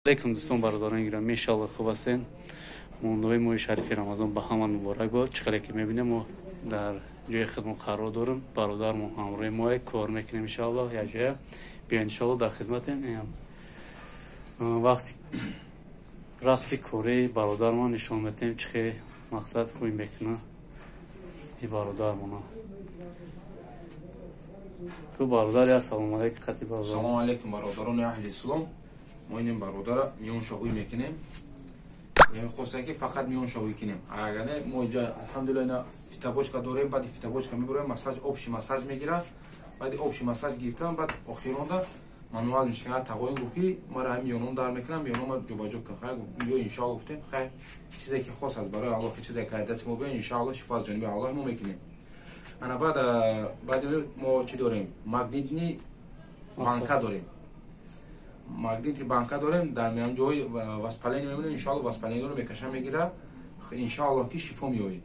علیکم دوستان برادران گرامی ان شاء الله خوب هستین. موندوی ماه شریف رمضان به همه مبارک باد. چقدر که میبینیم ما در جای خدمت قرار داریم. برادرمون همراه ما کار میکنیم ان شاء الله. یا جای بیا ان شاء الله در خدمتیم. وقتی رفتی کوری برادرمون نشون میدیم چه مقصد کوی میکنه این برادرمون. تو برادر سلام علیکم خطیب برادر. سلام علیکم برادران اهل اسلام. ما این برادر میون شوی میکنیم. یعنی خواسته که فقط میون شوی کنیم. اگر نه ما الحمدلله فیتابوچکا داریم. بعد فیتابوچکا میبریم مساج آبشی مساج میگیره. بعد آبشی مساج گرفتم بعد آخروندا مانوال میشه که تقویم گفتی ما را میونم در میکنم میونم جوباجو کنم. خیر میو ان شاء الله گفتیم خیر چیزی که خاص از برای الله چیزی که دست ما بیان ان شاء الله شفا از جانب الله ما میکنیم. انا بعد ما چی داریم؟ ماگنیتنی بانکا داریم. ماگنیت بانکا داریم در میان جای واسپالین میمونه ان شاء الله واسپالین رو میکشم میگیره ان شاء الله که شفا میوید.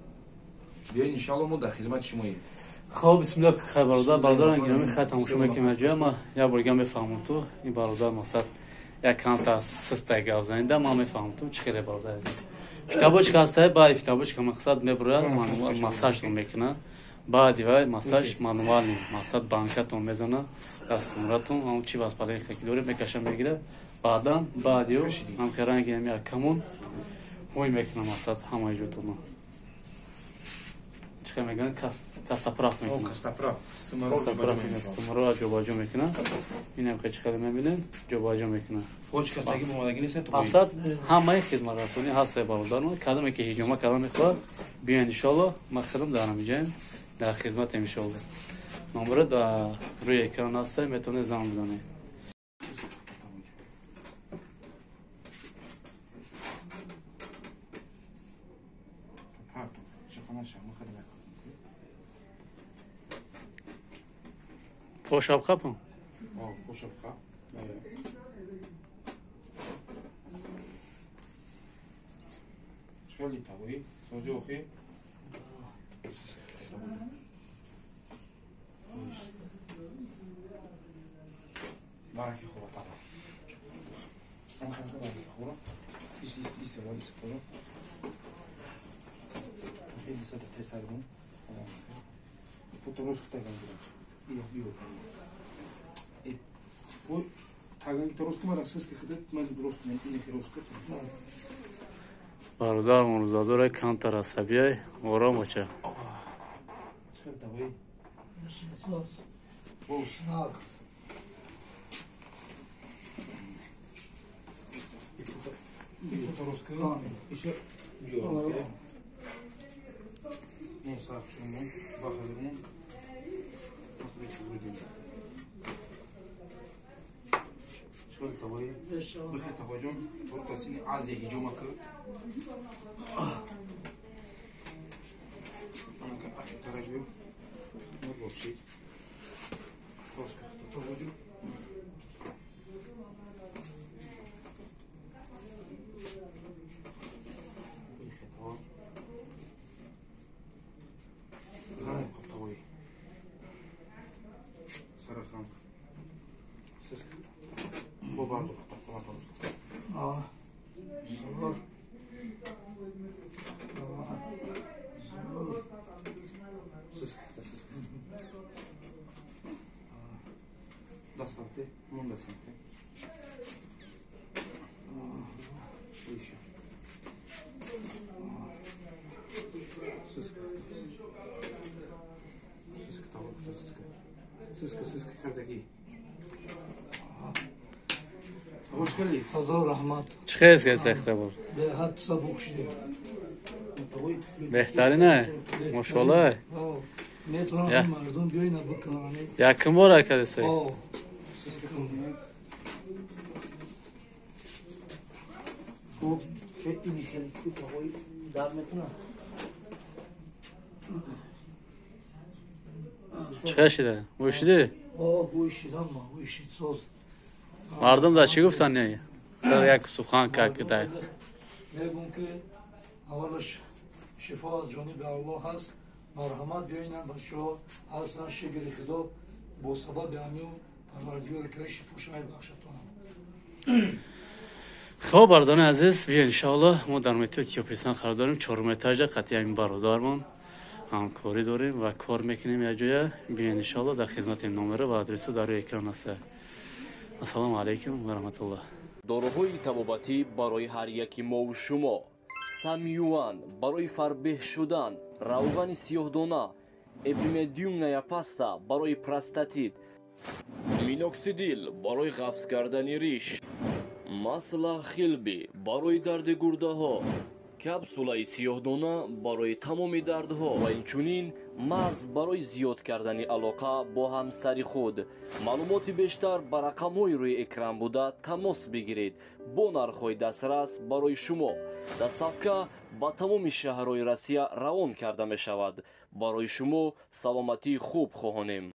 بیاین ان شاء الله ما در خدمت شما ایم. خب بسم الله خیر برادران گرامی خیلی تماشا میکنیم. جای ما یا برگم بفهمم تو این برادر مقصد یک کانتا سست گاوزنده ما میفهمم تو چه برادر از کتابش کاسته با کتابش که مقصد میبره ماساژ میکنه. بعد وای ماساژ مانوالی مقصد بانکاتون میزنه دستوراتون اون چی واسپالین که داره میکشه میگیره. بعدیو هم کردن که میاد کمون وای میکنه مقصد همه جوتون چه میگن کاستاپراف میکنه. کاستاپراف استمرار جوباجو میکنه. اینم که چه میبینین جوباجو میکنه. خوش کسایی موادگی نیست تو مقصد همه خدمت رسانی هست برادران. کدومی که هجوم کلام میخواد بیاین ان شاء الله ما خدمت دارم میجیم در خدمت ان شاء الله. نمره در روی اکران هست میتونه زنگ بزنید. خوش اب خپم. خوش اب خپ. خیلی تاوی سوزی اوخی. باکی خوبه تابا. اون خیلی باکی خوبه. ایست خوبه. خیلی ساده تسارم. پوتروش کتا گندم. بیو. ای تاگان تروش کم راسته که خودت من درست نمیخوام کنم. برادرمون روزادار کانتر عصبیه آرام باشه. چه دوایی؟ شغل طبيعي بخي تواجم بروتاسين عادي يجومك انا كان اكل تراجم ما بوشي خلاص تواجم برضه دستانته مون دستانته ویشه سسك کردگی خوشگلی هزار رحمت چه سخته بود به حد سبک شده بهترینه ماشاءالله میتونم مردم بیاین بکنن یکم بار کرده سی خوب خیلی میخواد که توی دار میکنه چه شده وشیده وشیدم ما وشید ساز مردم دا چی گفتن نه یک سخن که دای میگم که اولش شفا از جانب الله هست مرحمت بیاین بچه‌ها اصلا شکر خدا با سبب امیو پروردگار که شفا شاید بخشتون خب بردان عزیز بیا انشاءالله ما در متر اتیوپیستان قرار داریم 4 اتاج قطعی همین برادرمون همکاری داریم و کار میکنیم یه جایی. بیا انشاءالله در خدمت نمره و آدرس در اکران است. السلام علیکم و رحمت الله. داروهای طبابتی برای هر یکی ما و شما: سامیوان برای فربه شدن، روغن سیاه‌دانه، اپیمدیوم نیاپاستا برای پراستاتیت، مینوکسیدیل برای قفز کردن ریش، масла خلبی برای درد گرده ها، کپسولای سیاه‌دانه برای تمام دردها و اینچنین مغز برای زیاد کردن علاقه با همسر خود. معلومات بیشتر بر رقم‌های روی اکران بوده تماس بگیرید. با نرخ‌های دسترس برای شما. دستافکا با تمام شهرهای روسیه روان کرده می شود. برای شما سلامتی خوب خواهانیم.